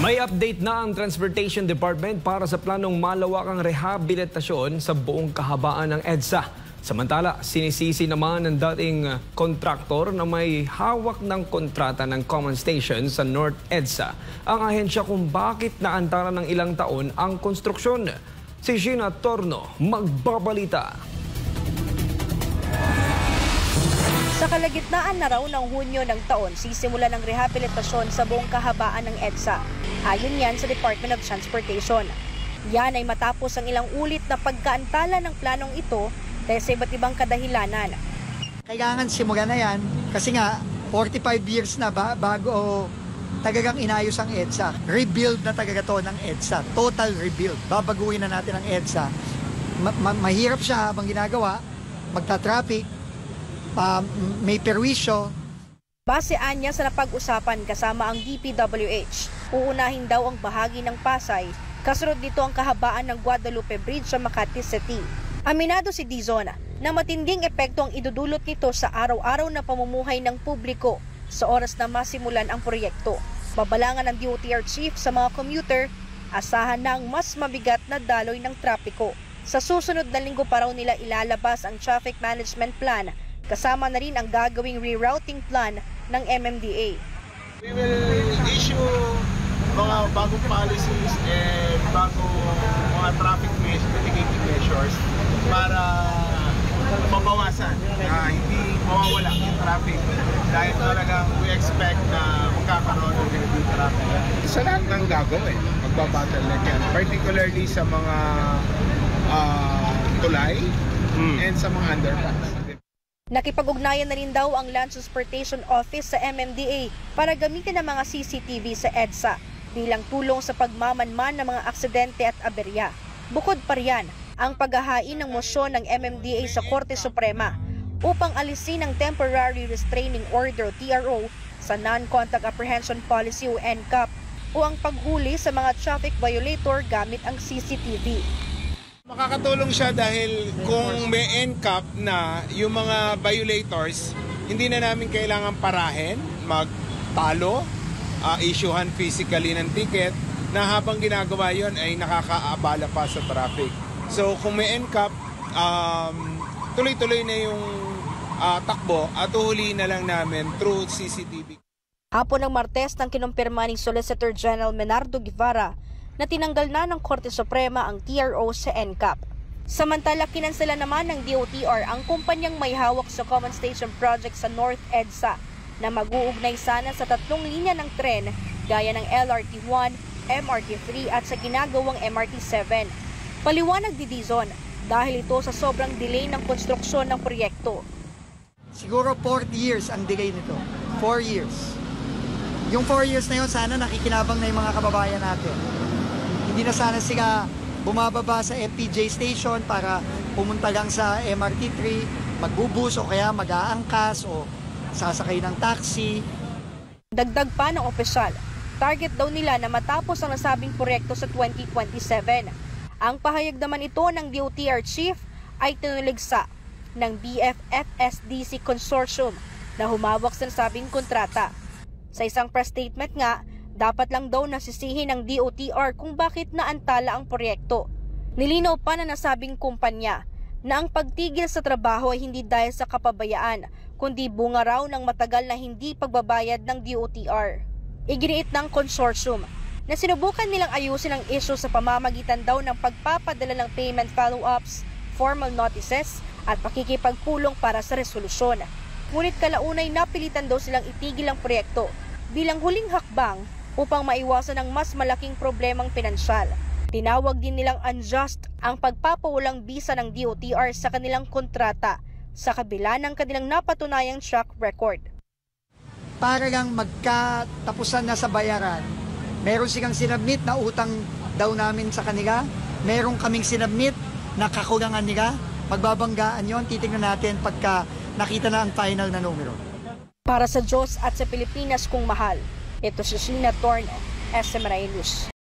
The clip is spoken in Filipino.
May update na ang Transportation Department para sa planong malawakang rehabilitasyon sa buong kahabaan ng EDSA. Samantala, sinisisi naman ng dating kontraktor na may hawak ng kontrata ng common station sa North EDSA ang ahensya kung bakit naantala ng ilang taon ang konstruksyon. Si Gina Torno magbabalita. Sa kalagitnaan na raw ng Hunyo ng taon, sisimula ng rehabilitasyon sa buong kahabaan ng EDSA. Ayon yan sa Department of Transportation. Yan ay matapos ang ilang ulit na pagkaantala ng planong ito dahil sa iba't ibang kadahilanan. Kailangan simulan na yan kasi nga 45 years na bago talagang inayos ang EDSA. Rebuild na talaga to ng EDSA. Total rebuild. Babaguhin na natin ang EDSA. Mahirap siya habang ginagawa, magta-traffic, may perwisyo. Base anya sa napag-usapan kasama ang DPWH, uunahin daw ang bahagi ng Pasay, kasunod dito ang kahabaan ng Guadalupe Bridge sa Makati City. Aminado si Dizon na matinding epekto ang idudulot nito sa araw-araw na pamumuhay ng publiko sa oras na masimulan ang proyekto. Babalangan ng DOTR Chief sa mga commuter, asahan na ang mas mabigat na daloy ng trapiko. Sa susunod na linggo pa raw nila ilalabas ang Traffic Management Plan, kasama na rin ang gagawing rerouting plan ng MMDA. We will issue mga bagong policies and bagong mga traffic mitigating measures para mabawasan na hindi mawawala yung traffic dahil talagang we expect na magkakaroon ng heavy traffic. Sa lahat ng gagawin, magbabottleneck yan, particularly sa mga tulay and sa mga underpass. Nakipag-ugnayan na rin daw ang Land Transportation Office sa MMDA para gamitin ang mga CCTV sa EDSA bilang tulong sa pagmamanman ng mga aksidente at aberya. Bukod pa riyan, ang paghahain ng mosyon ng MMDA sa Korte Suprema upang alisin ang Temporary Restraining Order o TRO sa Non-Contact Apprehension Policy o NCAP o ang paghuli sa mga traffic violator gamit ang CCTV. Makakatulong siya dahil kung may NCAP na yung mga violators, hindi na namin kailangan parahin, magtalo, issuehan physically ng ticket na habang ginagawa yon ay nakakaabala pa sa traffic. So kung may NCAP, tuloy-tuloy na yung takbo at uhuli na lang namin through CCTV. Hapon ng Martes nang kinumpirma ni Solicitor General Menardo Guevara na tinanggal na ng Korte Suprema ang TRO sa NCAP. Samantala, kinansela naman ng DOTR ang kumpanyang may hawak sa Common Station Project sa North EDSA na mag-uugnay sana sa 3 linya ng tren gaya ng LRT1, MRT3 at sa ginagawang MRT7. Paliwanag ni Dizon dahil ito sa sobrang delay ng konstruksyon ng proyekto. Siguro 4 years ang delay nito. 4 years. Yung 4 years na yun, sana nakikinabang na yung mga kababayan natin. Hindi na sana sila bumababa sa FPJ station para pumunta lang sa MRT3, magbubus o kaya mag-aangkas o sasakay ng taxi. Dagdag pa ng opisyal, target daw nila na matapos ang nasabing proyekto sa 2027. Ang pahayag naman ito ng DOTR Chief ay tinuligsa ng BFFSDC Consortium na humawak sa nasabing kontrata. Sa isang press statement nga, dapat lang daw nasisihin ng DOTR kung bakit naantala ang proyekto. Nilinaw pa na nasabing kumpanya na ang pagtigil sa trabaho ay hindi dahil sa kapabayaan, kundi bunga raw ng matagal na hindi pagbabayad ng DOTR. Iginiit ng consortium na sinubukan nilang ayusin ang issue sa pamamagitan daw ng pagpapadala ng payment follow-ups, formal notices at pakikipagpulong para sa resolusyon. Ngunit kalaunay napilitan daw silang itigil ang proyekto bilang huling hakbang upang maiwasan ang mas malaking problemang pinansyal. Tinawag din nilang unjust ang pagpapawalang bisa ng DOTR sa kanilang kontrata sa kabila ng kanilang napatunayang track record. Para lang magkatapusan na sa bayaran, meron silang sinabmit na utang daw namin sa kanila, meron kaming sinabmit na kakulangan nila, magbabanggaan yon, titingnan natin pagka nakita na ang final na numero. Para sa Diyos at sa Pilipinas kung mahal, ito si Gina Torno, SMRI News.